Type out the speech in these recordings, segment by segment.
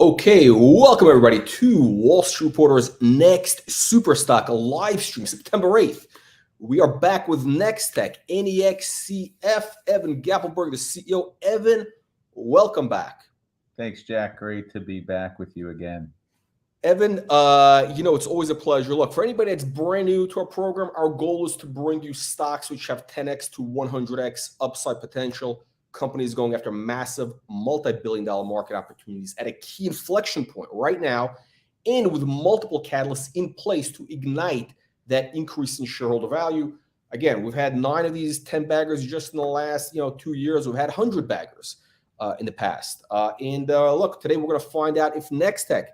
Okay, welcome everybody to Wall Street Reporter's next Superstock live stream, September 8th. We are back with NexTech, NEXCF, Evan Gappelberg, the CEO. Evan, welcome back. Thanks, Jack. Great to be back with you again. Evan, it's always a pleasure. Look, for anybody that's brand new to our program, our goal is to bring you stocks which have 10x to 100x upside potential. Companies going after massive multi-billion-dollar market opportunities at a key inflection point right now, and with multiple catalysts in place to ignite that increase in shareholder value. Again, we've had 9 of these 10 baggers just in the last 2 years. We've had 100 baggers in the past. Look, today we're going to find out if NexTech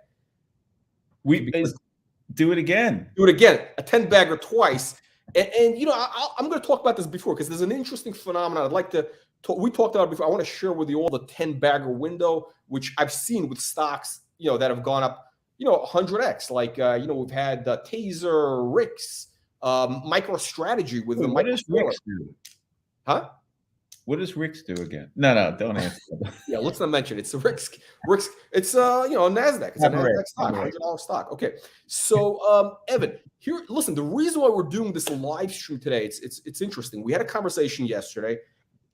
do it again. Do it again, a 10 bagger twice. I'm going to talk about this before because there's an interesting phenomenon I'd like to. We talked about it before. I want to share with you all the 10 bagger window, which I've seen with stocks, that have gone up, 100x. Like, we've had Taser, Rix, MicroStrategy with the. What does Rix do? Huh? What does Rix do again? No, don't answer. Yeah, let's not mention it. It's Rix. It's NASDAQ. It's a NASDAQ stock, $100 stock. Okay, so Evan, here, listen. The reason why we're doing this live stream today, it's interesting. We had a conversation yesterday.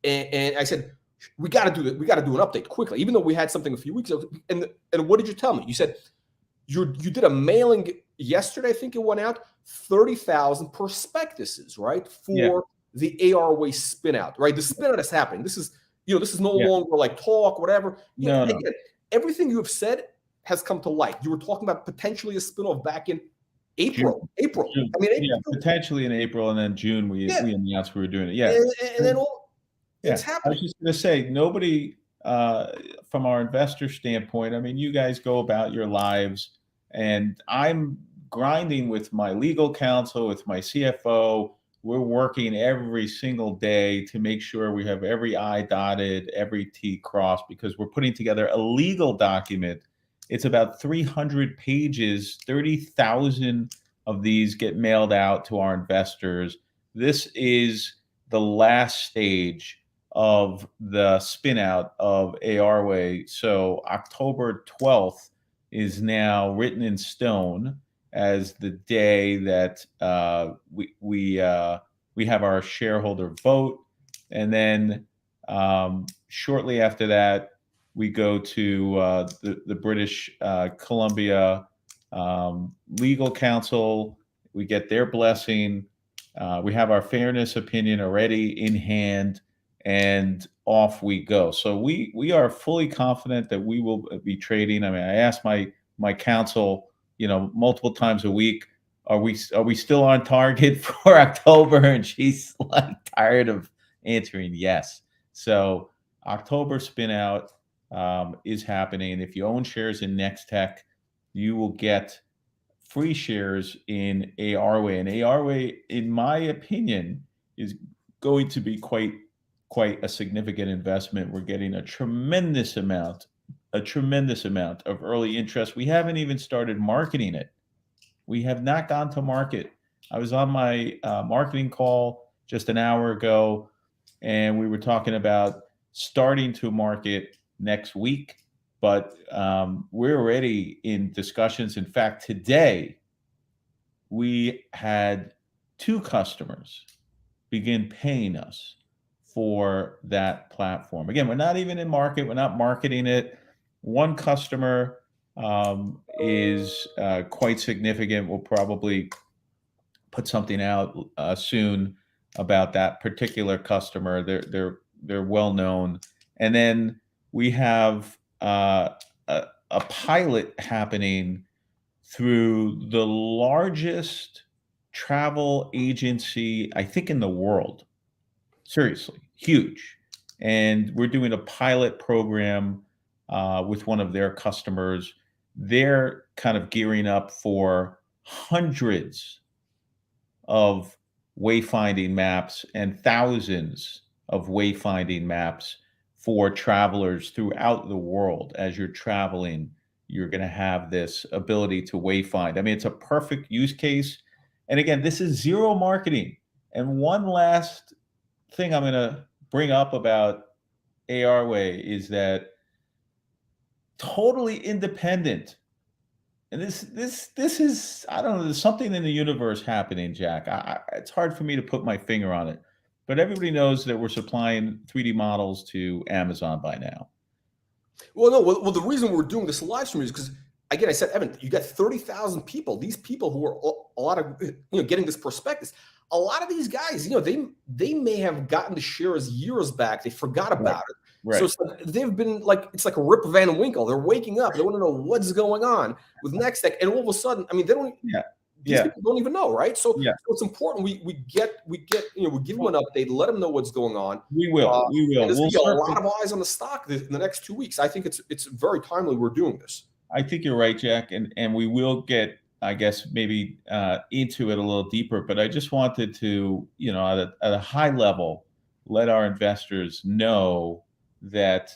And I said, we got to do it. We got to do an update quickly, even though we had something a few weeks ago. And what did you tell me? You said you did a mailing yesterday. I think it went out 30,000 prospectuses, right, for the ARWay spin out, right? The spin out is happening. This is no longer like talk, whatever. No. Again, everything you have said has come to light. You were talking about potentially a spinoff back in April. June. I mean, potentially in April, and then June we announced we were doing it. Yeah, and then all. It's happening. I was just going to say, nobody, from our investor standpoint, I mean, you guys go about your lives, and I'm grinding with my legal counsel, with my CFO. We're working every single day to make sure we have every I dotted, every T crossed, because we're putting together a legal document. It's about 300 pages, 30,000 of these get mailed out to our investors. This is the last stage of the spin out of ARWay. So October 12th is now written in stone as the day that we have our shareholder vote. And then shortly after that, we go to the British Columbia legal counsel. We get their blessing. We have our fairness opinion already in hand, and off we go. So we are fully confident that we will be trading. I mean, I asked my counsel, multiple times a week, are we still on target for October? And she's like tired of answering yes. So October spin out is happening. If you own shares in NexTech, you will get free shares in ARWay. And ARWay, in my opinion, is going to be quite a significant investment. We're getting a tremendous amount of early interest. We haven't even started marketing it. We have not gone to market. I was on my marketing call just an hour ago, and we were talking about starting to market next week, but we're already in discussions. In fact, today we had 2 customers begin paying us for that platform. Again, we're not even in market. We're not marketing it. One customer is quite significant. We'll probably put something out soon about that particular customer. They're well known. And then we have a pilot happening through the largest travel agency, I think, in the world. Seriously, huge. And we're doing a pilot program with one of their customers. They're kind of gearing up for hundreds of wayfinding maps and thousands of wayfinding maps for travelers throughout the world. As you're traveling, you're going to have this ability to wayfind. I mean, it's a perfect use case. And again, this is zero marketing. And one last thing I'm going to bring up about ARWay is that totally independent. And this is, I don't know, there's something in the universe happening, Jack. It's hard for me to put my finger on it, but everybody knows that we're supplying 3D models to Amazon by now. Well, no. Well, the reason we're doing this live stream is because, again, I said, Evan, you got 30,000 people. These people who are a lot of getting this prospectus. A lot of these guys, they may have gotten the shares years back. They forgot about it. Right. So they've been like, it's like a Rip Van Winkle. They're waking up. They want to know what's going on with NexTech, and all of a sudden, I mean, they don't. These people don't even know, right? So, so it's important we give them an update, let them know what's going on. We will. And there's gonna be a lot of eyes on the stock in the next 2 weeks. I think it's very timely we're doing this. I think you're right, Jack, and we will get, I guess, maybe into it a little deeper. But I just wanted to, at a high level, let our investors know that,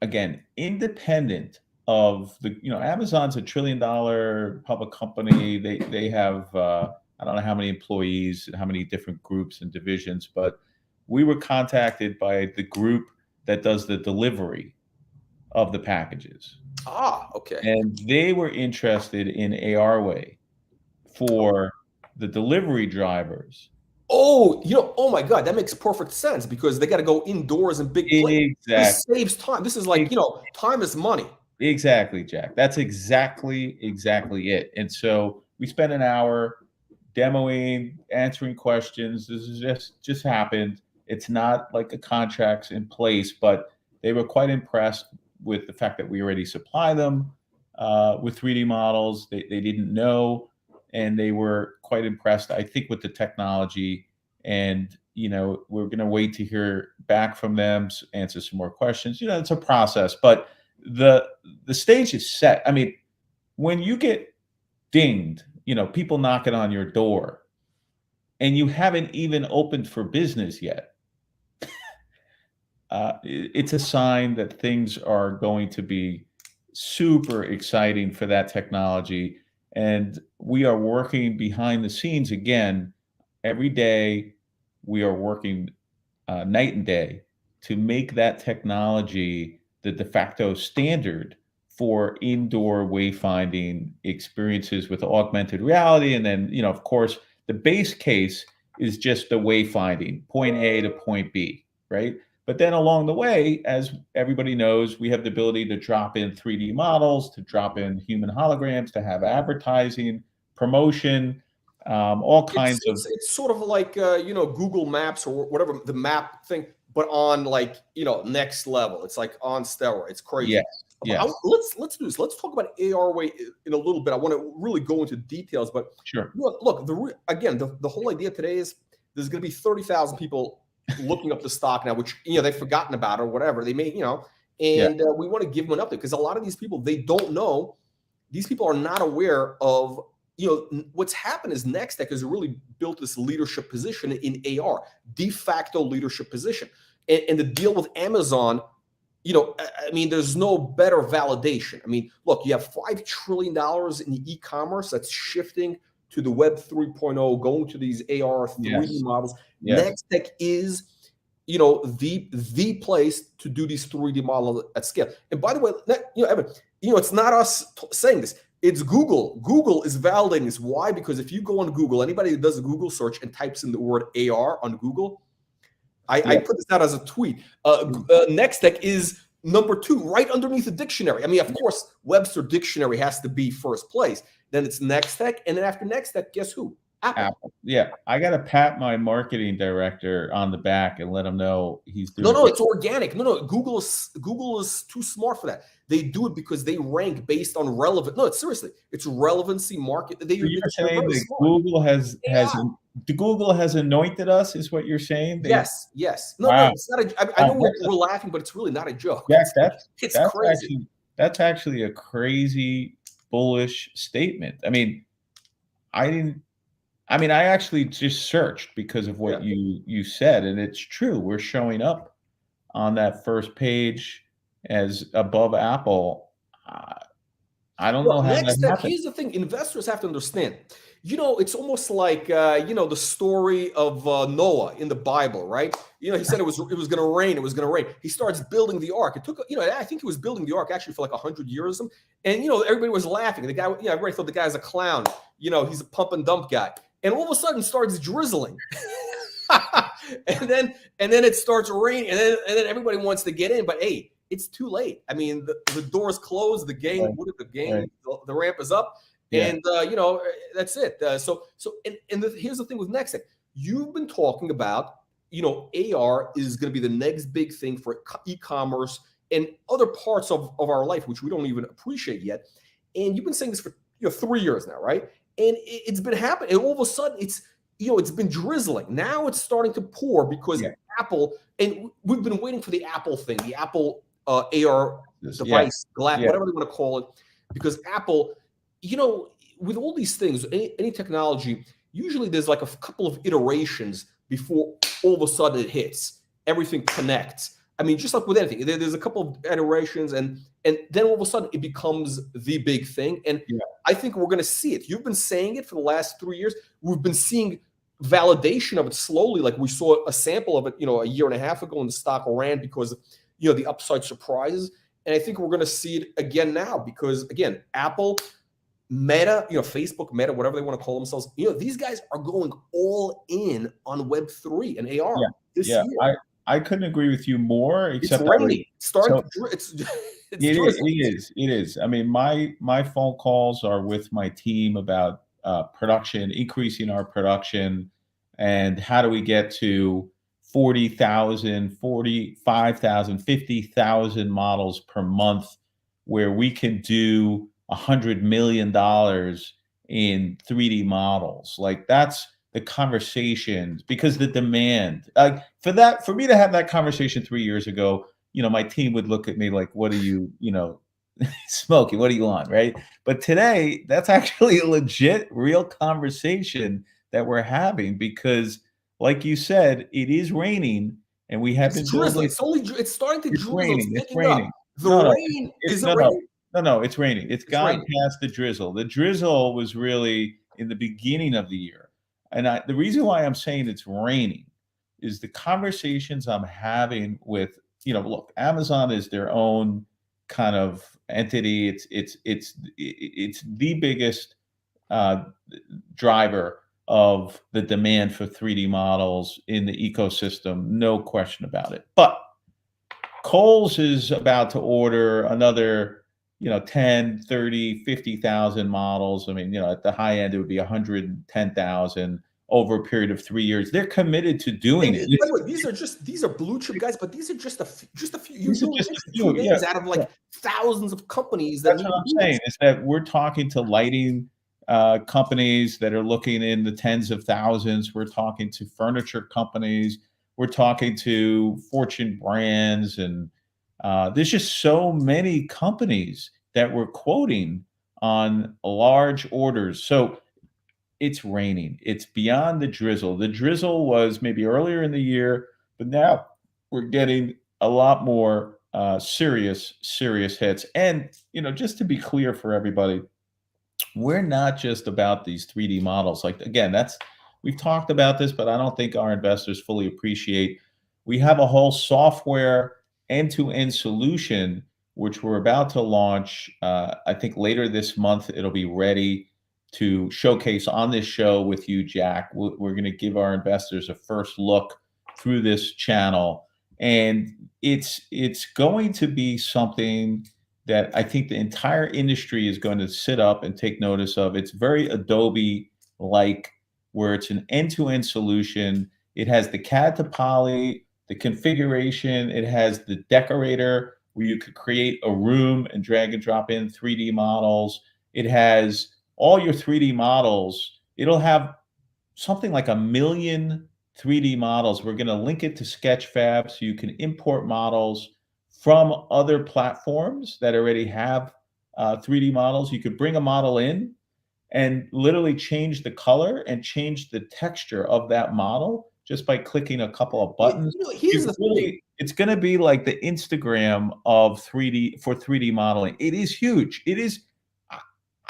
again, independent of the, Amazon's $1 trillion public company. They have I don't know how many employees, how many different groups and divisions, but we were contacted by the group that does the delivery of the packages. Ah, okay. And they were interested in ARWay for the delivery drivers. Oh, oh my God, that makes perfect sense because they got to go indoors in big places. Exactly. This saves time. This is like, time is money. Exactly, Jack. That's exactly it. And so we spent an hour demoing, answering questions. This is just happened. It's not like a contract's in place, but they were quite impressed with the fact that we already supply them with 3D models. They didn't know, and they were quite impressed, I think, with the technology. And, we're going to wait to hear back from them, answer some more questions. It's a process, but the stage is set. I mean, when you get dinged, people knocking on your door and you haven't even opened for business yet, it's a sign that things are going to be super exciting for that technology. And we are working behind the scenes again. Every day, we are working night and day to make that technology the de facto standard for indoor wayfinding experiences with augmented reality. And then, of course, the base case is just the wayfinding, point A to point B, right? But then along the way, as everybody knows, we have the ability to drop in 3D models, to drop in human holograms, to have advertising, promotion, all kinds of. It's sort of like Google Maps or whatever, the map thing, but on like next level. It's like on steroids. It's crazy. Yes. Let's do this. Let's talk about ARWay in a little bit. I want to really go into details, but sure. Look, the whole idea today is there's going to be 30,000 people looking up the stock now, which they've forgotten about or whatever they may, and we want to give them an update because a lot of these people, they don't know. These people are not aware of what's happened is NexTech has really built this leadership position in AR, de facto leadership position, and the deal with Amazon. I mean, there's no better validation. I mean, look, you have $5 trillion in e-commerce that's shifting to the Web 3.0, going to these AR 3D models. Yes. NexTech is, the place to do these 3D models at scale. And by the way, Evan, it's not us saying this. It's Google. Google is validating this. Why? Because if you go on Google, anybody that does a Google search and types in the word AR on Google, I put this out as a tweet. NexTech is number 2, right underneath the dictionary. I mean, of course, Webster Dictionary has to be first place. Then it's NexTech, and then after NexTech, guess who? Apple. Yeah, I got to pat my marketing director on the back and let him know he's doing. No, it's organic. No, Google is too smart for that. They do it because they rank based on relevant. No, it's seriously, it's relevancy market. You're saying that Google has anointed us, is what you're saying? Yes. No, it's not. I know we're laughing, but it's really not a joke. Yeah, it's crazy. That's actually a crazy bullish statement. I mean, I actually just searched because of what you said, and it's true. We're showing up on that first page as above Apple. I don't know Well, how that NexTech, happened. here's the thing, investors have to understand. It's almost like the story of Noah in the Bible, right? He said it was going to rain, it was going to rain. He starts building the ark. It took, I think he was building the ark actually for like 100 years or something. And everybody was laughing. The guy, everybody thought the guy's a clown. He's a pump and dump guy. And all of a sudden starts drizzling. and then it starts raining, and then everybody wants to get in, but hey, it's too late. I mean, the door's closed, the game, Right. the ramp is up, Yeah. and that's it. Here's the thing with NexTech. You've been talking about, AR is going to be the next big thing for e-commerce and other parts of our life, which we don't even appreciate yet. And you've been saying this for 3 years now, right? And it's been happening, and all of a sudden it's been drizzling. Now it's starting to pour because Apple, and we've been waiting for the Apple thing, the Apple AR device, glass, whatever they want to call it, because Apple, with all these things, any technology, usually there's like a couple of iterations before all of a sudden it hits. Everything connects. I mean, just like with anything, there's a couple of iterations, and then all of a sudden it becomes the big thing. And I think we're going to see it. You've been saying it for the last 3 years. We've been seeing validation of it slowly. Like we saw a sample of it, a year and a half ago, and the stock ran because the upside surprises. And I think we're going to see it again now because, again, Apple, Meta, Facebook, Meta, whatever they want to call themselves, these guys are going all in on Web3 and AR this year. I couldn't agree with you more. Except it's raining. It is. I mean, my phone calls are with my team about production, increasing our production, and how do we get to 40,000, 45,000, 50,000 models per month, where we can do $100 million in 3D models. Like that's the conversations, because the demand, like for me to have that conversation 3 years ago, my team would look at me like, what are you, smoking? What are you on? Right. But today that's actually a legit, real conversation that we're having, because like you said, it is raining and we have been drizzling. It's starting to drizzle. It's raining. The rain is raining. No, it's raining. It's gone past the drizzle. The drizzle was really in the beginning of the year. And the reason why I'm saying it's raining is the conversations I'm having with, look, Amazon is their own kind of entity. It's the biggest driver of the demand for 3D models in the ecosystem, no question about it. But Kohl's is about to order another 10, 30, 50,000 models. I mean, at the high end, it would be 110,000 over a period of 3 years. They're committed to doing it. By the way, these are blue chip guys, but these are just a few. These are just a few names out of like thousands of companies. That's what I'm saying, is that we're talking to lighting companies that are looking in the tens of thousands. We're talking to furniture companies. We're talking to Fortune brands, and there's just so many companies that we're quoting on large orders. So it's raining. It's beyond the drizzle. The drizzle was maybe earlier in the year, but now we're getting a lot more serious hits. And, just to be clear for everybody, we're not just about these 3D models. Like, again, we've talked about this, but I don't think our investors fully appreciate. We have a whole software end-to-end solution, which we're about to launch. I think later this month, it'll be ready to showcase on this show with you, Jack. We're going to give our investors a first look through this channel. And it's going to be something that I think the entire industry is going to sit up and take notice of. It's very Adobe-like, where it's an end-to-end solution. It has the CAD to Poly, the configuration. It has the decorator, where you could create a room and drag and drop in 3D models. It has all your 3D models. It'll have something like 1 million 3D models. We're going to link it to Sketchfab so you can import models from other platforms that already have 3D models. You could bring a model in and literally change the color and change the texture of that model just by clicking a couple of buttons. Here's the thing. It's going to be like the Instagram of 3D modeling. It is huge. It is.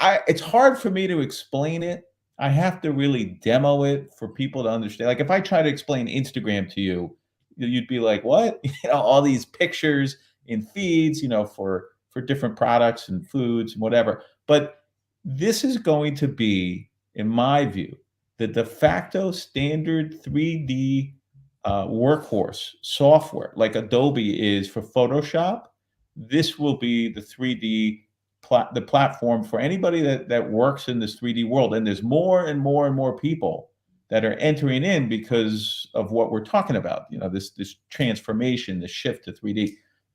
It's hard for me to explain it. I have to really demo it for people to understand. Like if I try to explain Instagram to you, you'd be like, "What?" All these pictures in feeds, for different products and foods and whatever. But this is going to be, in my view, the de facto standard 3D workhorse software, like Adobe is for Photoshop. This will be the 3D the platform for anybody that works in this 3D world. And there's more and more and more people that are entering in because of what we're talking about. This transformation, the shift to 3D.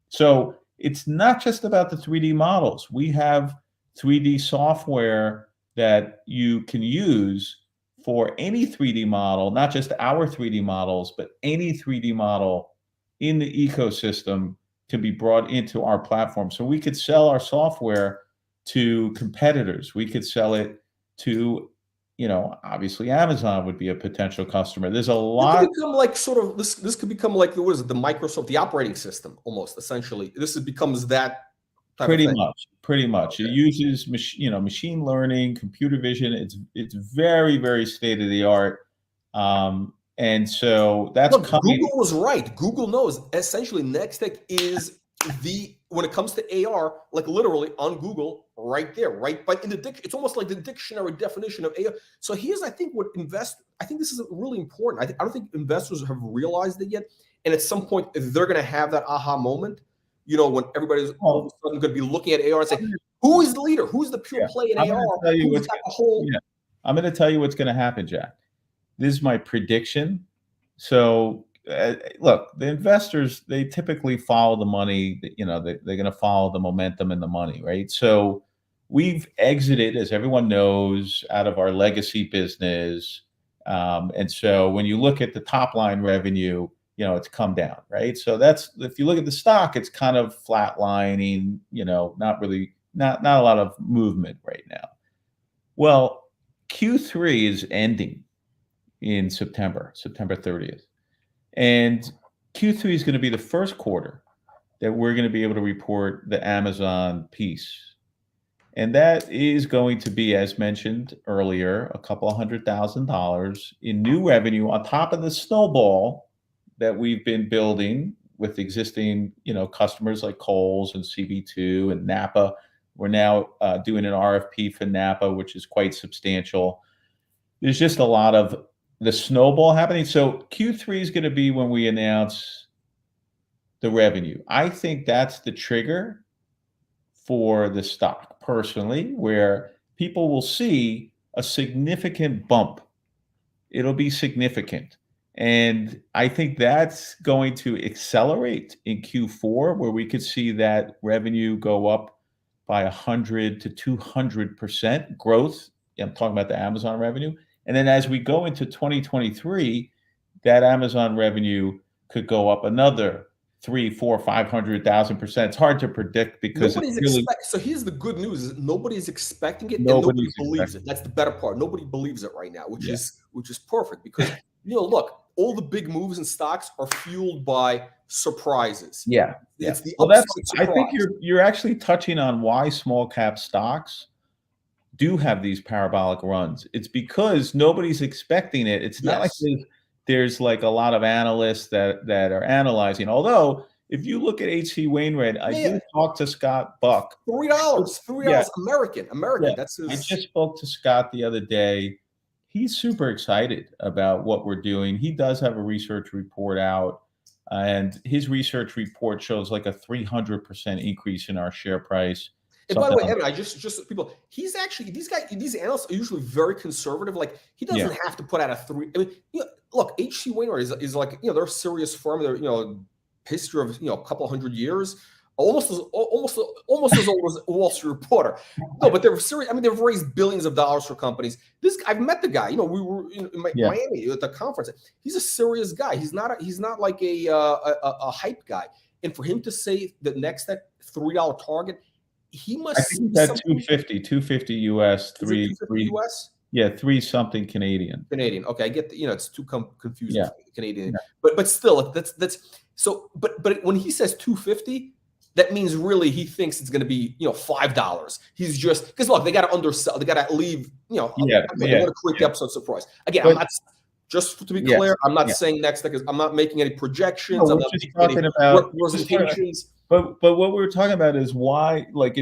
So it's not just about the 3D models. We have 3D software that you can use for any 3D model, not just our 3D models, but any 3D model in the ecosystem can be brought into our platform. So we could sell our software to competitors. We could sell it to, obviously Amazon would be a potential customer. There's a lot. It could become like sort of this could become like what is it, the Microsoft, the operating system, almost essentially. This becomes that type Pretty of thing. pretty much. Okay. It uses machine learning, computer vision. It's very, very state of the art. And so that's coming. Google was right. Google knows essentially NexTech is when it comes to AR, like literally on Google, right there, right? But in the it's almost like the dictionary definition of AR. So here's, I think, I think this is really important. I don't think investors have realized it yet. And at some point, they're going to have that aha moment, when everybody's all of a sudden going to be looking at AR and saying, who is the leader? Who's the pure play in AR? I'm going to tell you what's going to happen, Jack. This is my prediction. So look, the investors, they typically follow the money. They're going to follow the momentum and the money, right? So we've exited, as everyone knows, out of our legacy business. And so when you look at the top line revenue, it's come down, right? So if you look at the stock, it's kind of flatlining, not a lot of movement right now. Well, Q3 is ending in September 30th. And Q3 is going to be the first quarter that we're going to be able to report the Amazon piece. And that is going to be, as mentioned earlier, $200,000 in new revenue on top of the snowball that we've been building with existing, customers like Kohl's and CB2 and Napa. We're now doing an RFP for Napa, which is quite substantial. There's just a lot of the snowball happening. So Q3 is going to be when we announce the revenue. I think that's the trigger for the stock, personally, where people will see a significant bump. It'll be significant. And I think that's going to accelerate in Q4, where we could see that revenue go up by 100 to 200% growth. I'm talking about the Amazon revenue. And then as we go into 2023, that Amazon revenue could go up another 300, 400, 500,000%. It's hard to predict because so here's the good news: is nobody's expecting it, and nobody believes it. That's the better part. Nobody believes it right now, which is perfect, because look, all the big moves in stocks are fueled by surprises. It's the upside surprise. I think you're actually touching on why small cap stocks do have these parabolic runs. It's because nobody's expecting it. It's not like there's like a lot of analysts that are analyzing. Although, if you look at H.C. Wainwright, I did talk to Scott Buck. $3 American. Yeah. That's his. I just spoke to Scott the other day. He's super excited about what we're doing. He does have a research report out, and his research report shows like a 300% increase in our share price. And by the way, Evan, I just people, he's actually, these analysts are usually very conservative. Like, he doesn't have to put out a 3. I mean, look, H.C. Wainwright is like, they're a serious firm. They're, history of, a couple hundred years, almost as old as Wall Street Reporter. No, but they're serious. I mean, they've raised billions of dollars for companies. I've met the guy. We were in Miami at the conference. He's a serious guy. He's not like a hype guy. And for him to say the NexTech $3 target, he must. I think that's 250 US, 3 US. Yeah, 3 something Canadian. Okay, I get it's too confusing. Canadian, but still, that's so. But when he says 250, that means really he thinks it's going to be, $5. He's just, because look, they got to undersell, they got to leave, they want to create the upside surprise. Again, I'm not, just to be clear, I'm not saying NexTech I'm not making any projections. No, I'm not making any representations. But what we were talking about is why, like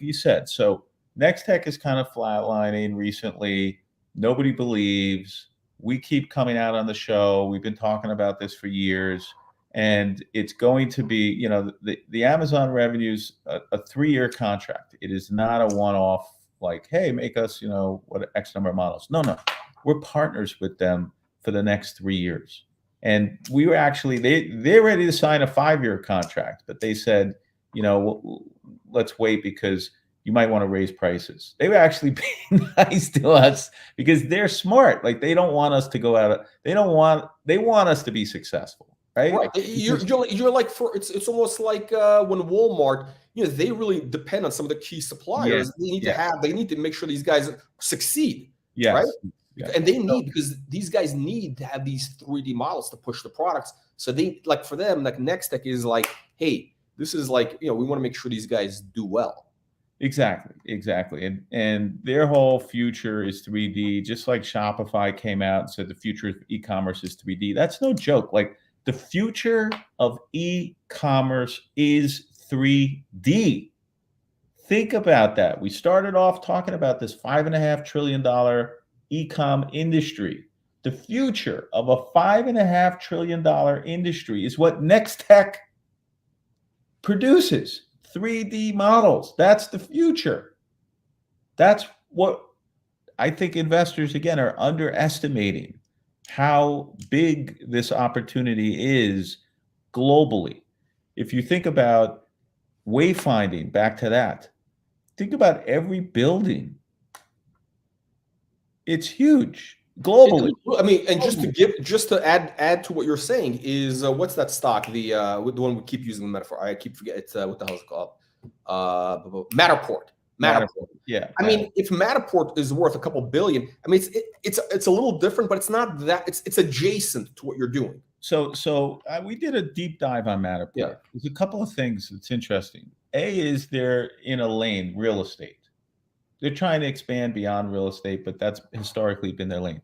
you said, so NexTech is kind of flatlining recently. Nobody believes. We keep coming out on the show. We've been talking about this for years. And it's going to be, the Amazon revenue's a 3-year contract. It is not a one-off, like, hey, make us, what X number of models. No. We're partners with them for the next 3 years. And we were actually, they're ready to sign a 5-year contract, but they said, let's wait because you might want to raise prices. They were actually being nice to us because they're smart. Like, they don't want us to go out. They want us to be successful. Right. You're like, it's almost like when Walmart, they really depend on some of the key suppliers. They need to make sure these guys succeed. Yes. Right. Yeah. And because these guys need to have these 3D models to push the products. So they, like, for them, like, NexTech is like, hey, this is like, we want to make sure these guys do well. Exactly. And their whole future is 3D, just like Shopify came out and said the future of e-commerce is 3D. That's no joke. Like, the future of e-commerce is 3D. Think about that. We started off talking about this $5.5 trillion e-com industry. The future of a $5.5 trillion industry is what NexTech produces. 3D models. That's the future. That's what I think investors, again, are underestimating, how big this opportunity is globally. If you think about wayfinding, back to that, think about every building. It's huge globally. I mean, and just to add to what you're saying is, what's that stock? The one we keep using the metaphor. I keep forgetting. It's what the hell is it called? Matterport. Yeah. I mean, if Matterport is worth a couple billion, I mean, it's a little different, but it's not that. It's adjacent to what you're doing. So we did a deep dive on Matterport. Yeah. There's a couple of things that's interesting. A is they're in a lane, real estate. They're trying to expand beyond real estate, but that's historically been their lane.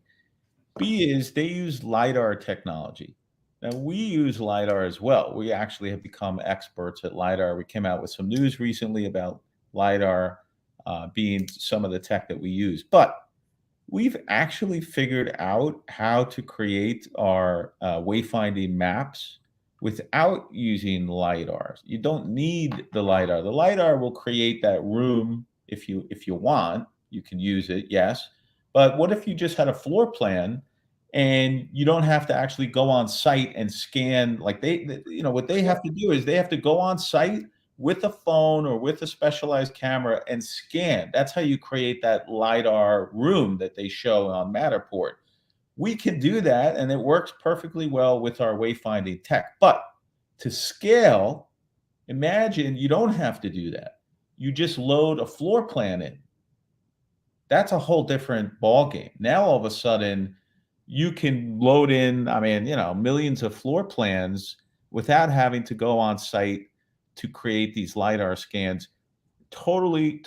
B is they use LiDAR technology. Now, we use LiDAR as well. We actually have become experts at LiDAR. We came out with some news recently about LiDAR being some of the tech that we use. But we've actually figured out how to create our wayfinding maps without using LiDAR. You don't need the LiDAR. The LiDAR will create that room. If you want, you can use it, yes. But what if you just had a floor plan and you don't have to actually go on site and scan? Like, what they have to do is they have to go on site with a phone or with a specialized camera and scan. That's how you create that LiDAR room that they show on Matterport. We can do that, and it works perfectly well with our wayfinding tech. But to scale, imagine you don't have to do that. You just load a floor plan in. That's a whole different ball game. Now, all of a sudden, you can load in, millions of floor plans without having to go on site to create these LiDAR scans. Totally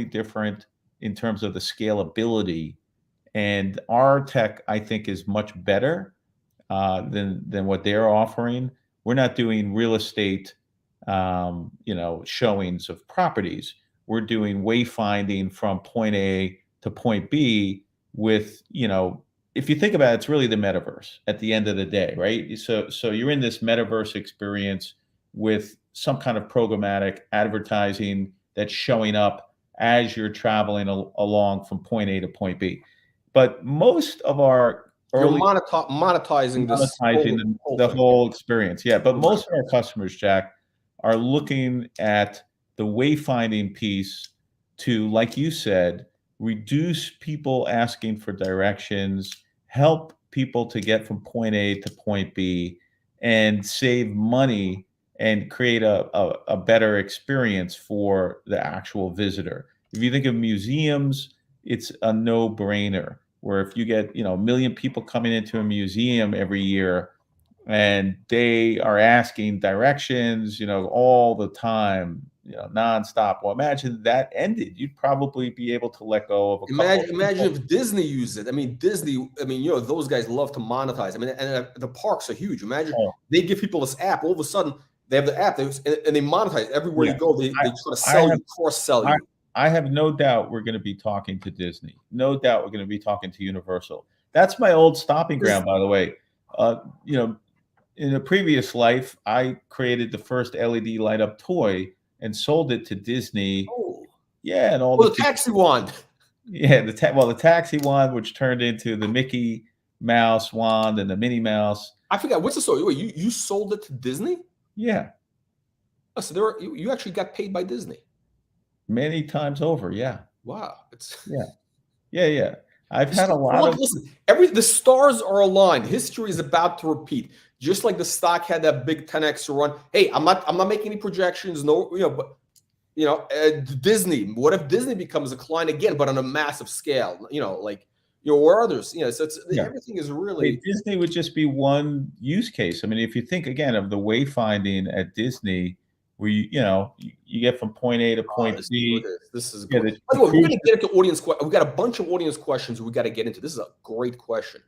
different in terms of the scalability. And our tech, I think, is much better than what they're offering. We're not doing real estate showings of properties. We're doing wayfinding from point A to point B with, if you think about it, it's really the metaverse at the end of the day, right? So you're in this metaverse experience with some kind of programmatic advertising that's showing up as you're traveling along from point A to point B. But most of our monetizing the whole experience. Yeah, but most of our customers, Jack, are looking at the wayfinding piece to, like you said, reduce people asking for directions, help people to get from point A to point B, and save money and create a better experience for the actual visitor. If you think of museums, it's a no-brainer, where if you get, 1 million people coming into a museum every year, and they are asking directions, all the time, nonstop. Well, imagine that ended. You'd probably be able to let go of a couple of Imagine people. if Disney used it. I mean, Disney. I mean, those guys love to monetize. I mean, and the parks are huge. Imagine Oh, they give people this app. All of a sudden, they have the app, and they monetize everywhere yeah. you go. They I, try to I sell have you, cross sell I, you. I have no doubt we're going to be talking to Disney. No doubt we're going to be talking to Universal. That's my old stomping ground, by the way. Uh, you know, in a previous life, I created the first LED light up toy and sold it to Disney. Oh, Yeah, and all well, the the people. taxi wand. Yeah, the taxi wand, which turned into the Mickey Mouse wand and the Minnie Mouse. I forgot what's the story. Wait, you sold it to Disney? Yeah, Oh, so you actually got paid by Disney. many times over. Yeah, Wow, it's yeah, yeah. I've this, had a lot look, of. listen. The stars are aligned. History is about to repeat. Just like the stock had that big 10x run. Hey, I'm not making any projections. No, but Disney. What if Disney becomes a client again, but on a massive scale? Where others. So Yeah. everything is Hey, really. Disney would just be one use case. I mean, if you think again of the wayfinding at Disney, where you get from point A to point B. This is Yeah, great. the, By the the way, we're cruise going to get into audience questions. We got a bunch of audience questions we got to get into. This is a great question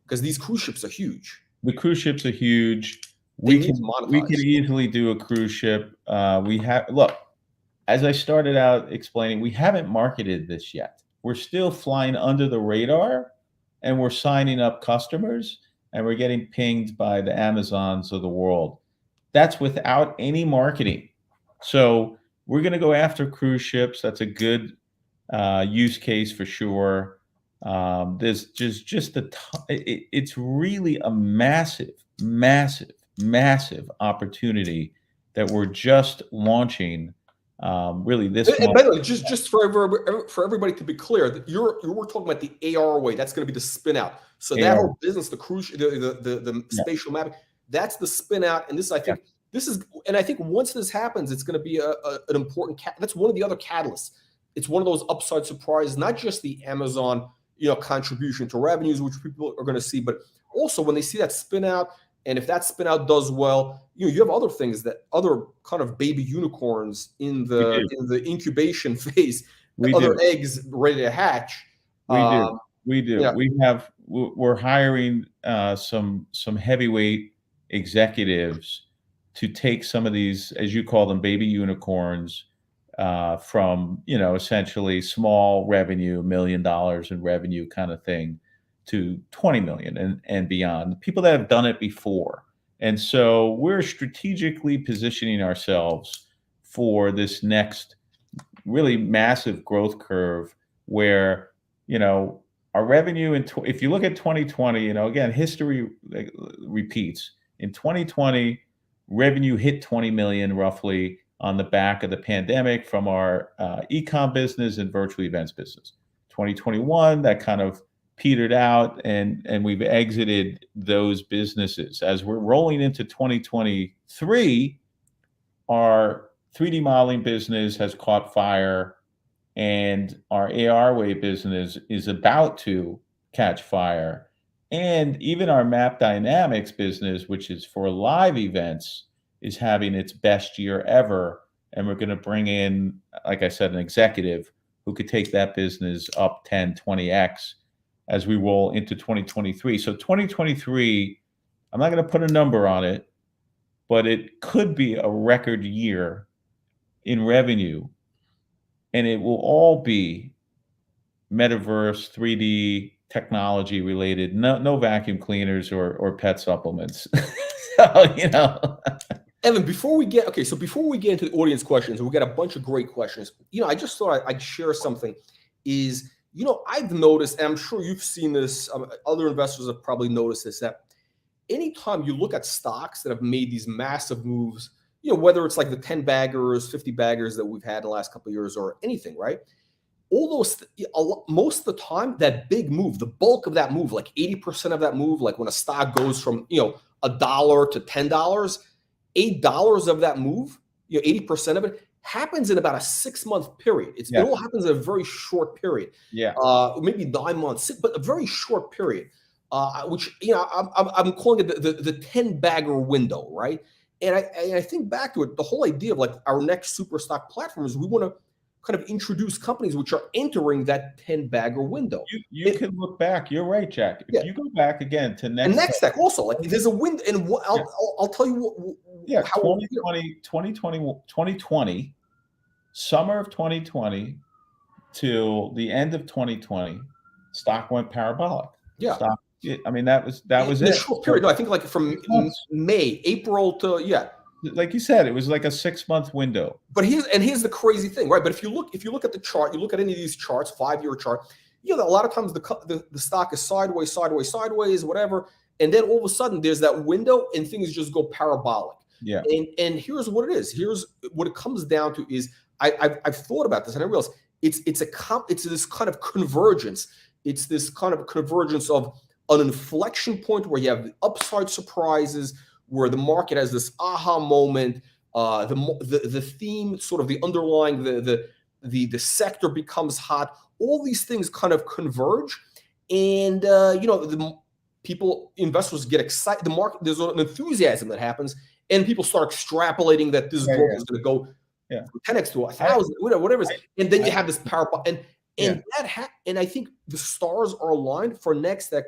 because these cruise ships are huge. the cruise ships are huge. They We need can to we monetize. can easily do a cruise ship. Look, as I started out explaining, we haven't marketed this yet. We're still flying under the radar, and we're signing up customers, and we're getting pinged by the Amazons of the world. That's without any marketing. So we're going to go after cruise ships. That's a good use case for sure. There's just it's really a massive, massive, massive opportunity that we're just launching. Really, this And month. by the way, just for everybody to be clear, that we're talking about the ARWay. That's going to be the spin out. So that AR, whole business, the cruise, the yeah, spatial mapping, that's the spin out. And this, I yeah, think, and I think once this happens, it's going to be an important. That's one of the other catalysts. It's one of those upside surprises, not just the Amazon, contribution to revenues, which people are going to see, but also when they see that spin out. And if that spin out does well, you have other things, that other kind of baby unicorns in we do, the incubation phase, we other do, eggs ready to hatch. we do, we do. Yeah, We're hiring some heavyweight executives to take some of these, as you call them, baby unicorns, from essentially small revenue, $1 million in revenue kind of thing, to 20 million and beyond. People that have done it before. And so we're strategically positioning ourselves for this next really massive growth curve where, our revenue if you look at 2020, again, history repeats. In 2020, revenue hit 20 million roughly on the back of the pandemic from our e-com business and virtual events business. 2021, that kind of petered out, and we've exited those businesses. As we're rolling into 2023, our 3D modeling business has caught fire, and our ARWay business is about to catch fire. And even our Map Dynamics business, which is for live events, is having its best year ever. And we're going to bring in, like I said, an executive who could take that business up 10, 20x as we roll into 2023. So 2023, I'm not going to put a number on it, but it could be a record year in revenue. And it will all be metaverse, 3D technology related, no vacuum cleaners or pet supplements. So, Evan, before we get into the audience questions, we got a bunch of great questions. I just thought I'd share something. I've noticed, and I'm sure you've seen this, other investors have probably noticed this, that anytime you look at stocks that have made these massive moves, whether it's like the 10 baggers, 50 baggers that we've had in the last couple of years or anything, right? All those, most of the time, that big move, the bulk of that move, like 80% of that move, like when a stock goes from, $1 to $10, $8 of that move, 80% of it happens in about a 6-month period. It all happens in a very short period. Yeah. Maybe 9 months, but a very short period. which I'm calling it the 10 bagger window, right? And I think back to it, the whole idea of like our next super stock platform is we want to kind of introduce companies which are entering that 10 bagger window. You can look back. You're right, Jack. If you go back again to NexTech also, like there's a window, and I'll tell you how 2020, summer of 2020 till the end of 2020, stock went parabolic. Yeah. Stock, I mean, that was it. The short period. No, I think like from April to like you said, it was like a 6-month window. But here's the crazy thing, right? But if you look at the chart, you look at any of these charts, 5-year chart, a lot of times the stock is sideways, whatever, and then all of a sudden there's that window and things just go parabolic. Yeah. And here's what it is. Here's what it comes down to is I've thought about this and I realized it's this kind of convergence. It's this kind of convergence of an inflection point where you have the upside surprises, where the market has this aha moment, the theme, sort of the underlying, the sector becomes hot. All these things kind of converge, and the investors get excited. The market, there's an enthusiasm that happens, and people start extrapolating that this growth is going to go from 10x to 1,000, whatever it is, and then you have this power, and I think the stars are aligned for NexTech.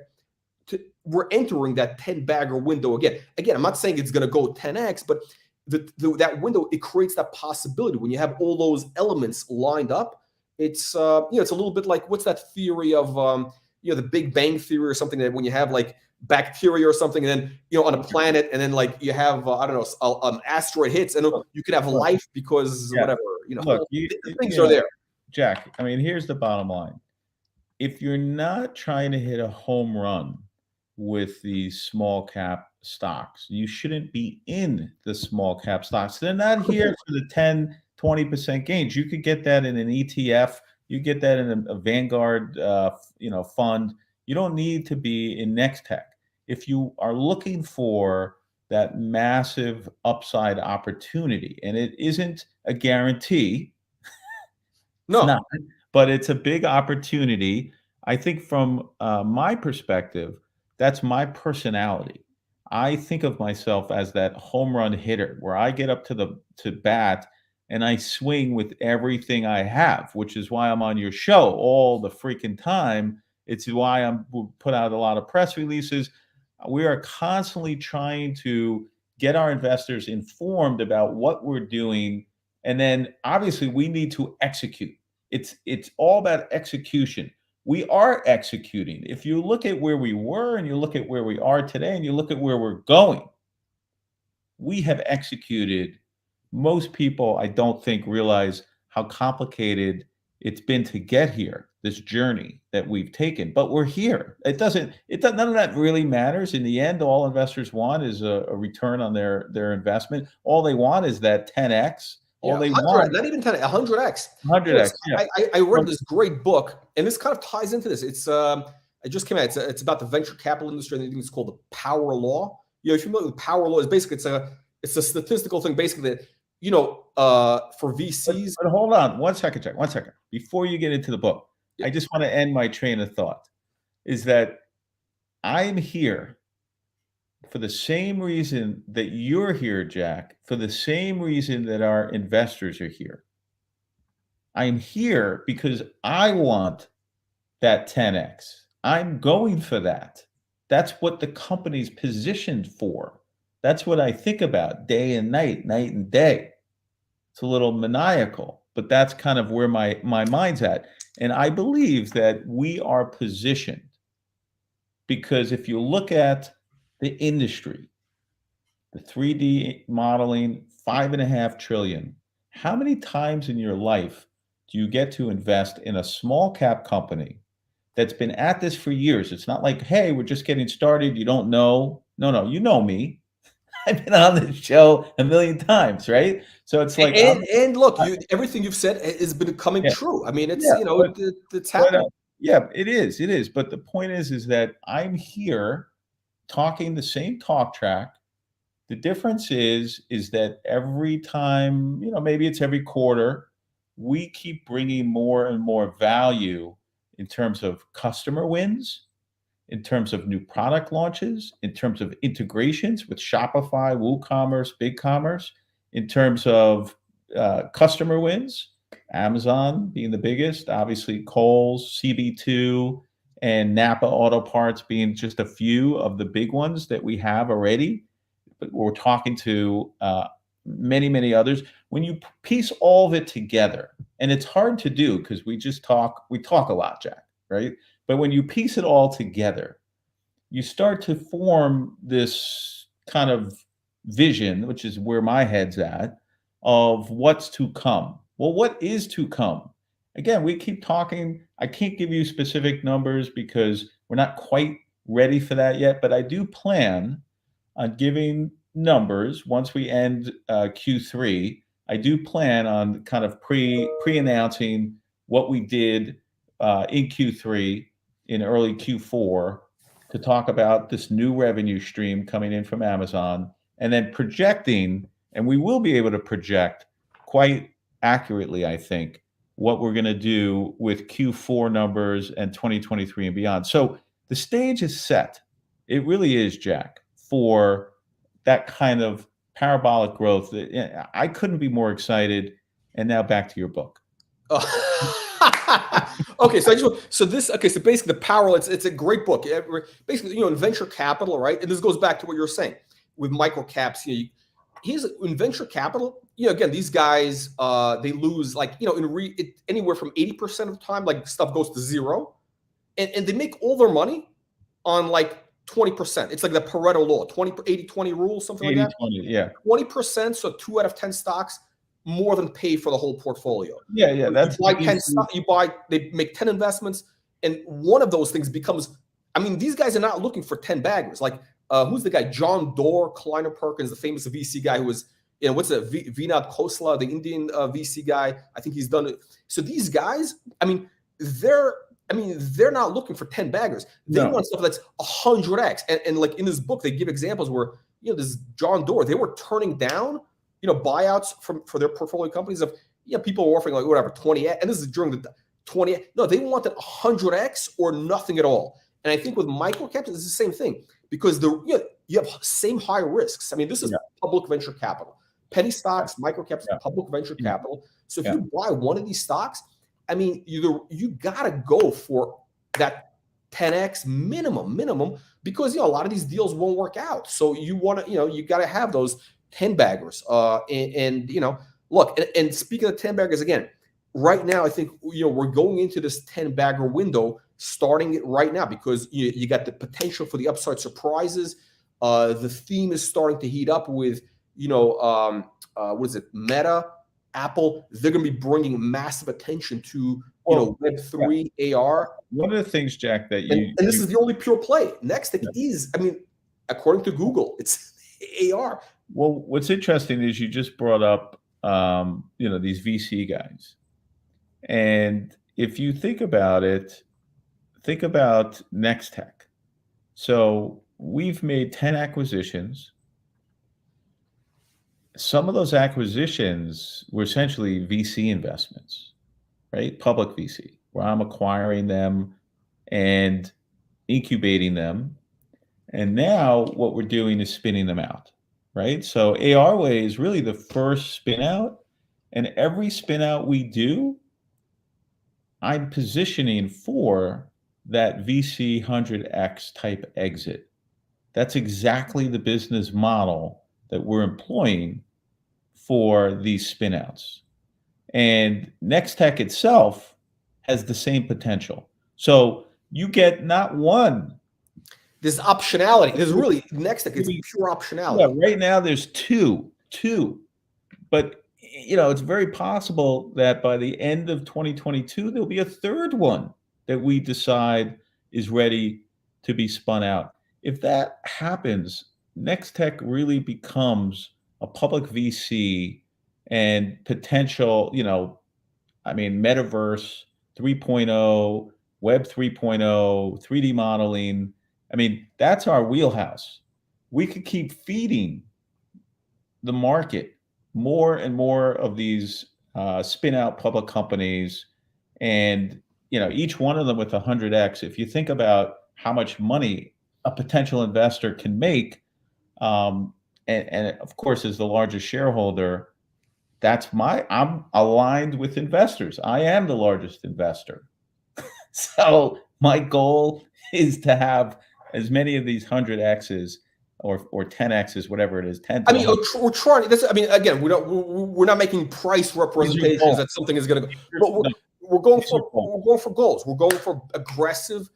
We're entering that 10 bagger window again. I'm not saying it's going to go 10x, but that window, it creates that possibility when you have all those elements lined up. It's it's a little bit like, what's that theory of the Big Bang theory or something, that when you have like bacteria or something, and then on a planet, and then like you have I don't know, an asteroid hits, and you could have life because whatever Look, things are there. Jack, I mean, here's the bottom line: if you're not trying to hit a home run with these small cap stocks, you shouldn't be in the small cap stocks. They're not here for the 10-20% gains. You could get that in an ETF. You get that in a Vanguard fund. You don't need to be in NexTech. If you are looking for that massive upside opportunity, and it isn't a guarantee, no, but it's a big opportunity. I think from my perspective, that's my personality. I think of myself as that home run hitter, where I get up to bat and I swing with everything I have, which is why I'm on your show all the freaking time. It's why we put out a lot of press releases. We are constantly trying to get our investors informed about what we're doing, and then obviously we need to execute. It's all about execution. We are executing. If you look at where we were and you look at where we are today and you look at where we're going, we have executed. Most people, I don't think, realize how complicated it's been to get here, this journey that we've taken, but we're here. None of that really matters. In the end, all investors want is a return on their investment. All they want is that 10x. All they want, not even 10, 100x. 100x. I read this great book, and this kind of ties into this. It's it just came out. It's about the venture capital industry. I think it's called the Power Law. If you're familiar with Power Law, is basically it's a statistical thing, basically that for VCs. But hold on, one second, Jack. 1 second before you get into the book. I just want to end my train of thought. Is that I'm here for the same reason that you're here, Jack, for the same reason that our investors are here. I'm here because I want that 10x. I'm going for that. That's what the company's positioned for. That's what I think about day and night and day. It's a little maniacal, but that's kind of where my mind's at. And I believe that we are positioned, because if you look at the industry, the 3D modeling, $5.5 trillion. How many times in your life do you get to invest in a small cap company that's been at this for years? It's not like, hey, we're just getting started. You don't know. No, you know me. I've been on this show a million times, right? So it's like, and look, everything you've said has been coming true. I mean, it's it's happening. It is. But the point is that I'm here talking the same talk track. The difference is that every time, maybe it's every quarter, we keep bringing more and more value in terms of customer wins, in terms of new product launches, in terms of integrations with Shopify, WooCommerce, BigCommerce, in terms of customer wins, Amazon being the biggest, obviously Kohl's, CB2, and Napa Auto Parts being just a few of the big ones that we have already. But we're talking to many, many others. When you piece all of it together, and it's hard to do because we talk a lot, Jack, right? But when you piece it all together, you start to form this kind of vision, which is where my head's at, of what's to come. Well, what is to come? Again, we keep talking. I can't give you specific numbers because we're not quite ready for that yet, but I do plan on giving numbers once we end Q3. I do plan on kind of pre-announcing what we did in Q3 in early Q4 to talk about this new revenue stream coming in from Amazon, and then projecting, and we will be able to project quite accurately, I think, what we're going to do with Q4 numbers and 2023 and beyond. So the stage is set. It really is, Jack, for that kind of parabolic growth. I couldn't be more excited. And now back to your book. Okay, so basically the parallel, it's a great book. Basically, in venture capital, right? And this goes back to what you're saying with micro caps. Here's in venture capital. Again, these guys they lose anywhere from 80% of the time, like stuff goes to zero, and they make all their money on like 20%. It's like the Pareto law, 80-20 rule, something like that. 80-20, yeah. 20%, so 2 out of 10 stocks more than pay for the whole portfolio. Yeah. That's you buy 10 stocks, they make 10 investments, and one of those things becomes. I mean, these guys are not looking for 10 baggers. Like who's the guy? John Doerr, Kleiner Perkins, the famous VC guy who was, what's it? Vinod Khosla, the Indian VC guy. I think he's done it. So these guys, they're not looking for 10 baggers. They want stuff that's 100x. And like in this book, they give examples where, this John Doerr, they were turning down, buyouts for their portfolio companies of, people were offering like whatever, 20x. And this is during the 20x. No, they wanted 100x or nothing at all. And I think with micro caps, it's the same thing because you have same high risks. I mean, this is public venture capital. Penny stocks, micro caps, public venture capital. So if you buy one of these stocks, you gotta go for that 10x minimum because a lot of these deals won't work out. So you want to you got to have those 10 baggers. Look, and speaking of 10 baggers again, right now I think we're going into this 10 bagger window starting it right now because you got the potential for the upside surprises. The theme is starting to heat up with what is it, Meta, Apple. They're going to be bringing massive attention to Web3 AR. One of the things, Jack, that and this is the only pure play. NexTech is, according to Google, it's AR. Well, what's interesting is you just brought up these VC guys, and if you think about it, think about NexTech. So we've made 10 acquisitions. Some of those acquisitions were essentially VC investments, right? Public VC, where I'm acquiring them and incubating them. And now what we're doing is spinning them out, right? So ARWay is really the first spin out. And every spin out we do, I'm positioning for that VC 100x type exit. That's exactly the business model that we're employing for these spinouts. And NexTech itself has the same potential. So you get not one. There's optionality. There's really NexTech. It's pure optionality. Yeah, right now there's two. But it's very possible that by the end of 2022, there'll be a third one that we decide is ready to be spun out. If that happens, NexTech really becomes a public VC and potential, metaverse 3.0, web 3.0, 3D modeling. That's our wheelhouse. We could keep feeding the market more and more of these spin out public companies, and each one of them with 100x. If you think about how much money a potential investor can make. And of course, as the largest shareholder, I'm aligned with investors. I am the largest investor. So my goal is to have as many of these 100Xs or 10Xs, whatever it is, 10 to I mean, we're trying. I mean, again, we're not making price representations that something is going to go. But we're going for goals. We're going for aggressive,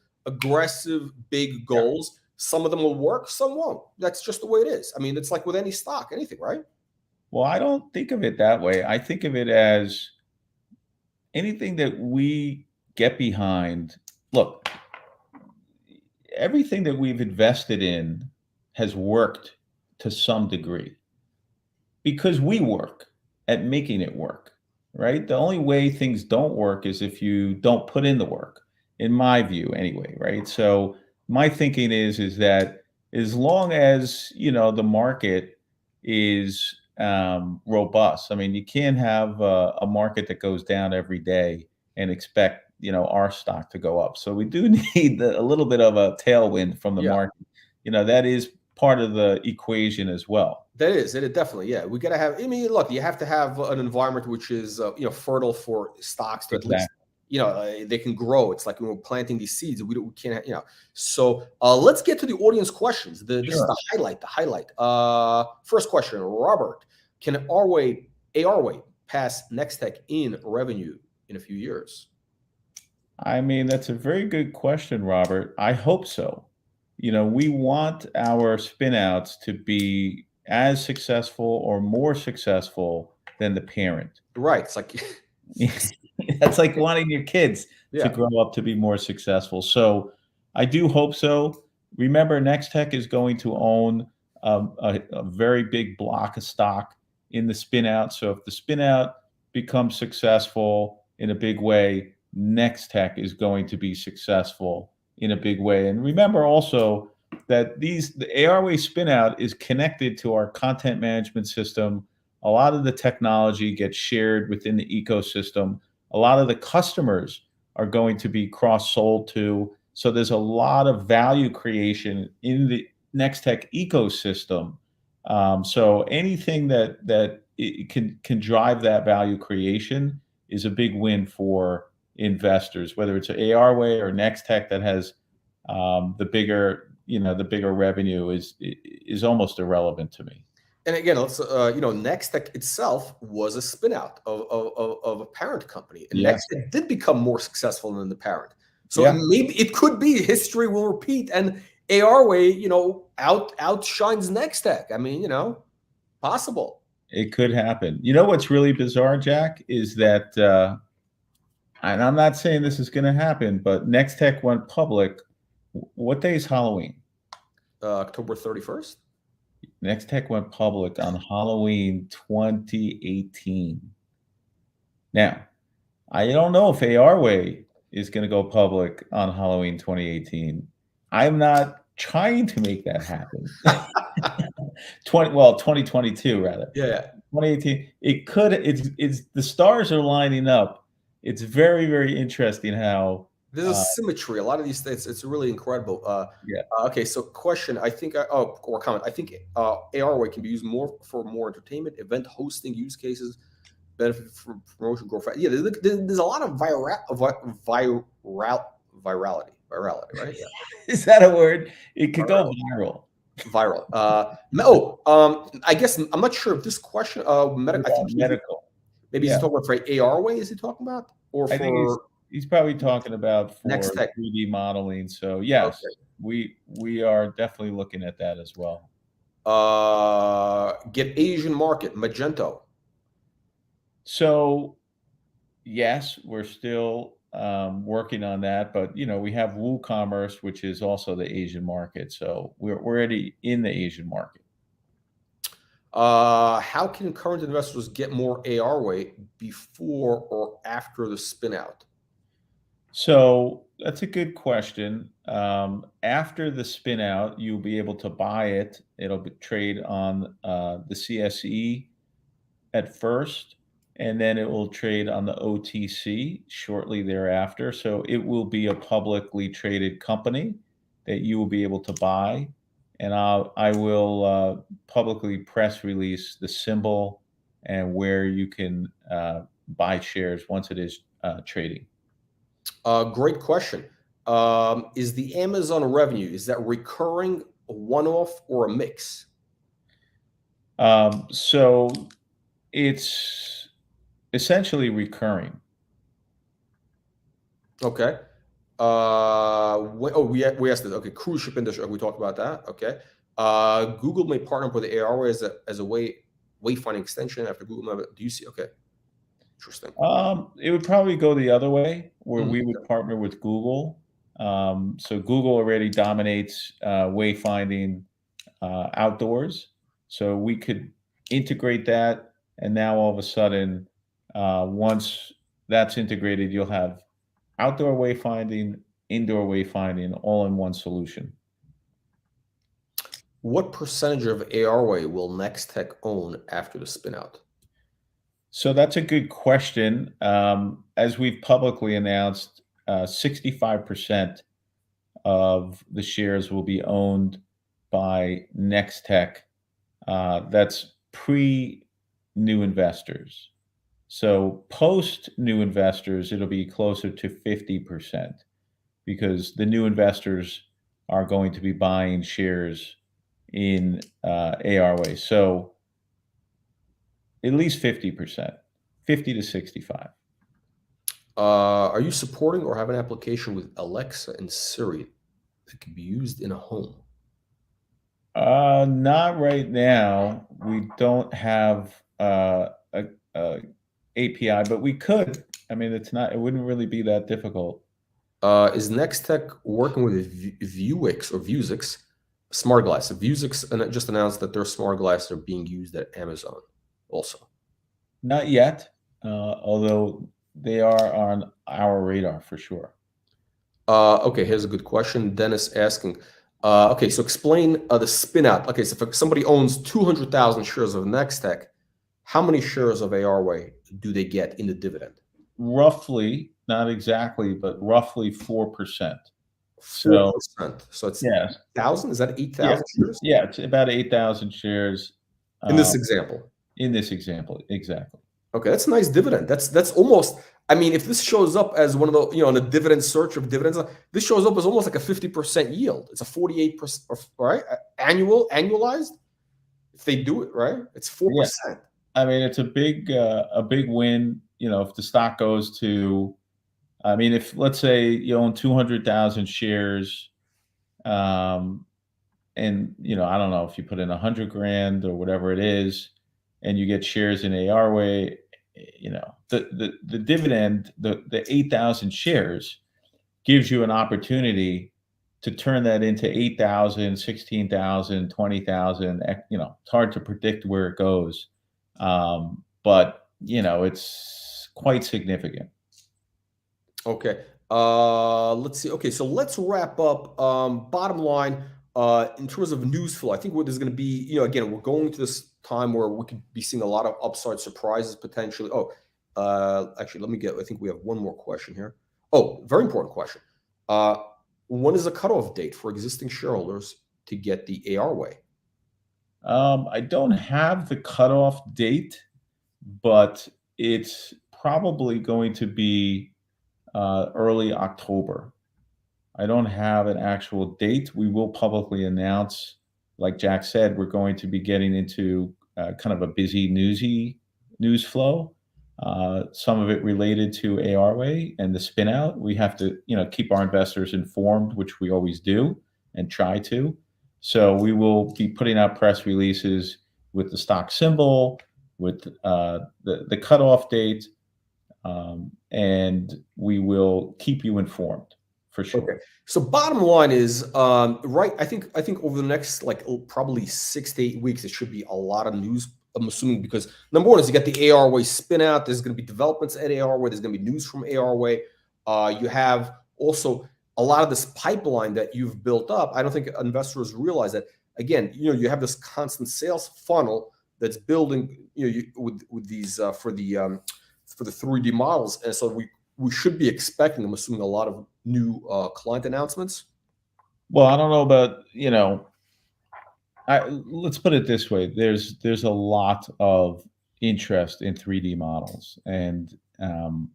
big goals. Yeah. Some of them will work, some won't. That's just the way it is. I mean, it's like with any stock, anything, right? Well, I don't think of it that way. I think of it as anything that we get behind. Look, everything that we've invested in has worked to some degree because we work at making it work, right? The only way things don't work is if you don't put in the work, in my view anyway, right? So my thinking is that as long as, the market is robust, I mean, you can't have a market that goes down every day and expect, our stock to go up. So we do need a little bit of a tailwind from the market. That is part of the equation as well. That is it. Definitely, yeah. We got to have. I mean, look, you have to have an environment which is fertile for stocks to at least they can grow. It's like we're planting these seeds. We can't, So let's get to the audience questions. This is the highlight. First question, Robert: Can ARWay pass NexTech in revenue in a few years? I mean, that's a very good question, Robert. I hope so. We want our spinouts to be as successful or more successful than the parent. Right. It's like that's like wanting your kids to grow up to be more successful. So I do hope so. Remember, NexTech is going to own a very big block of stock in the spinout. So if the spinout becomes successful in a big way, NexTech is going to be successful in a big way. And remember also that the ARWay spinout is connected to our content management system. A lot of the technology gets shared within the ecosystem. A lot of the customers are going to be cross-sold to. So there's a lot of value creation in the NexTech ecosystem. So anything that it can drive that value creation is a big win for investors, whether it's ARWay or NexTech that has the bigger revenue is almost irrelevant to me. And again, let's NexTech itself was a spinout of a parent company, and NexTech did become more successful than the parent. So maybe it could be history will repeat, and ARWay, outshines NexTech. I mean, possible. It could happen. You know what's really bizarre, Jack, is that. And I'm not saying this is going to happen, but NexTech went public. What day is Halloween? October 31st. NexTech went public on Halloween 2018. Now, I don't know if ARWay is going to go public on Halloween 2018. I'm not trying to make that happen. 2022 rather. Yeah. 2018. It could. It's the stars are lining up. It's very, very interesting how there's a symmetry. A lot of these things, it's really incredible. Okay, so question. I think or comment. I think ARWay can be used for more entertainment, event hosting use cases, benefit from promotion, growth. Yeah, there's a lot of virality, right? Yeah. Is that a word? It could go viral. I guess I'm not sure if this question. I think medical. Maybe he's talking about for ARWay. Is he talking about, or I think he's probably talking about for NexTech 3D modeling. So yes, we are definitely looking at that as well. Get Asian market Magento. So yes, we're still working on that, but we have WooCommerce, which is also the Asian market. So we're already in the Asian market. How can current investors get more ARWay before or after the spin out? So that's a good question. After the spin out, you'll be able to buy it. It'll trade on the CSE at first, and then it will trade on the OTC shortly thereafter. So it will be a publicly traded company. that you will be able to buy, and I will publicly press release the symbol and where you can buy shares once it is trading. Great question. Is the Amazon revenue, is that recurring, a one-off, or a mix? So it's essentially recurring. Okay. We asked this. Okay, cruise ship industry. We talked about that. Okay. Google may partner with the ARWay as a wayfinding extension after Google Maps. Do you see? Okay. Interesting. It would probably go the other way, where we would partner with Google. So Google already dominates wayfinding outdoors. So we could integrate that, and now all of a sudden, once that's integrated, you'll have outdoor wayfinding, indoor wayfinding, all in one solution. What percentage of ARWay will NexTech own after the spinout? So that's a good question. As we've publicly announced, 65% of the shares will be owned by NexTech. That's pre-new investors. So post new investors, it'll be closer to 50% because the new investors are going to be buying shares in ARWay. So at least 50%, 50 to 65. Are you supporting or have an application with Alexa and Siri that can be used in a home? Not right now. We don't have a API, but we could. I mean, it wouldn't really be that difficult. Is NexTech working with Vuix or Vuzix smart glass? Vuzix just announced that their smart glasses are being used at Amazon also. Not yet, although they are on our radar for sure. Okay, here's a good question. Dennis asking, okay, so explain the spin out. Okay, so if somebody owns 200,000 shares of NexTech, how many shares of ARWay do they get in the dividend? Roughly, not exactly, but roughly 4%. 4%. So it's 8,000? Is that 8,000 shares? Yeah, it's about 8,000 shares. In this example. In this example, exactly. Okay, that's a nice dividend. That's almost, I mean, if this shows up as one of the, in a dividend search of dividends, this shows up as almost like a 50% yield. It's a 48%, right? Annualized. If they do it, right? It's 4%. Yeah. I mean, it's a big win. If the stock goes to, I mean, if let's say you own 200,000 shares, and I don't know if you put in 100 grand or whatever it is, and you get shares in ARWay, the dividend, the 8,000 shares gives you an opportunity to turn that into 8,000, 16,000, 20,000. It's hard to predict where it goes. But it's quite significant. Okay. Let's see. Okay, so let's wrap up. Bottom line, in terms of news flow, I think what there's going to be, again, we're going to this time where we could be seeing a lot of upside surprises potentially. Actually, I think we have one more question here. Oh, very important question. When is the cutoff date for existing shareholders to get the ARWay? I don't have the cutoff date, but it's probably going to be early October. I don't have an actual date. We will publicly announce, like Jack said, we're going to be getting into kind of a busy news flow. Some of it related to ARWay and the spin out. We have to, keep our investors informed, which we always do and try to. So we will be putting out press releases with the stock symbol, with the cutoff date, and we will keep you informed for sure. Okay. So bottom line is, right, I think over the next probably 6 to 8 weeks, it should be a lot of news. I'm assuming because number one is you got the ARWay spin out. There's going to be developments at ARWay. There's going to be news from ARWay. You have also a lot of this pipeline that you've built up. I don't think investors realize that. Again, you have this constant sales funnel that's building, with these for the 3D models, and so we should be expecting, I'm assuming, a lot of new client announcements. Well, I don't know about, let's put it this way. There's a lot of interest in 3D models, and some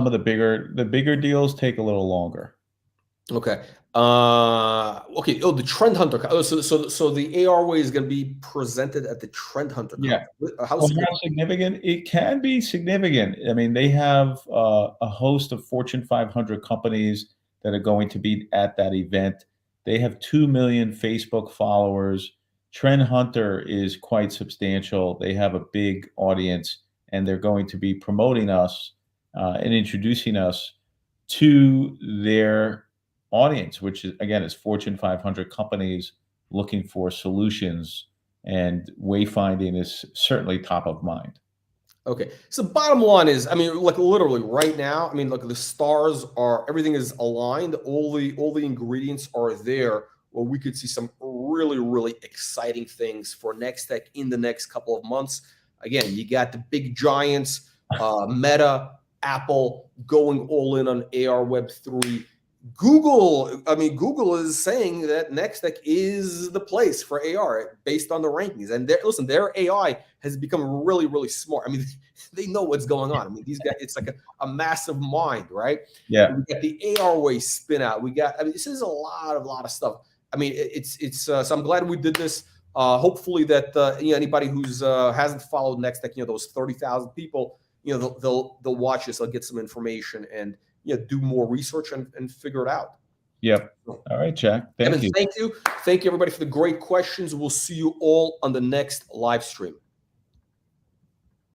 of the bigger deals take a little longer. Okay. Okay. Oh, the Trend Hunter. Oh, so the ARWay is going to be presented at the Trend Hunter Yeah. conference. How Well, significant? how significant? It can be significant. I mean, they have a host of Fortune 500 companies that are going to be at that event. They have 2 million Facebook followers. Trend Hunter is quite substantial. They have a big audience, and they're going to be promoting us and introducing us to their audience, which is, again, is Fortune 500 companies looking for solutions, and wayfinding is certainly top of mind. Okay. So bottom line is, I mean, like literally right now, I mean, look, the stars are, everything is aligned. All the ingredients are there where we could see some really, really exciting things for NexTech in the next couple of months. Again, you got the big giants, Meta, Apple going all in on AR Web3. Google is saying that NexTech is the place for AR based on the rankings. And listen, their AI has become really, really smart. I mean, they know what's going on. I mean, these guys, it's like a massive mind, right? Yeah. We got the ARWay spin out. This is a lot of stuff. I mean, so I'm glad we did this. Hopefully that anybody who's hasn't followed NexTech, those 30,000 people, they'll watch this, they'll get some information and do more research and figure it out. Yep. All right, Jack. Thank you. Thank you. Thank you, everybody, for the great questions. We'll see you all on the next live stream.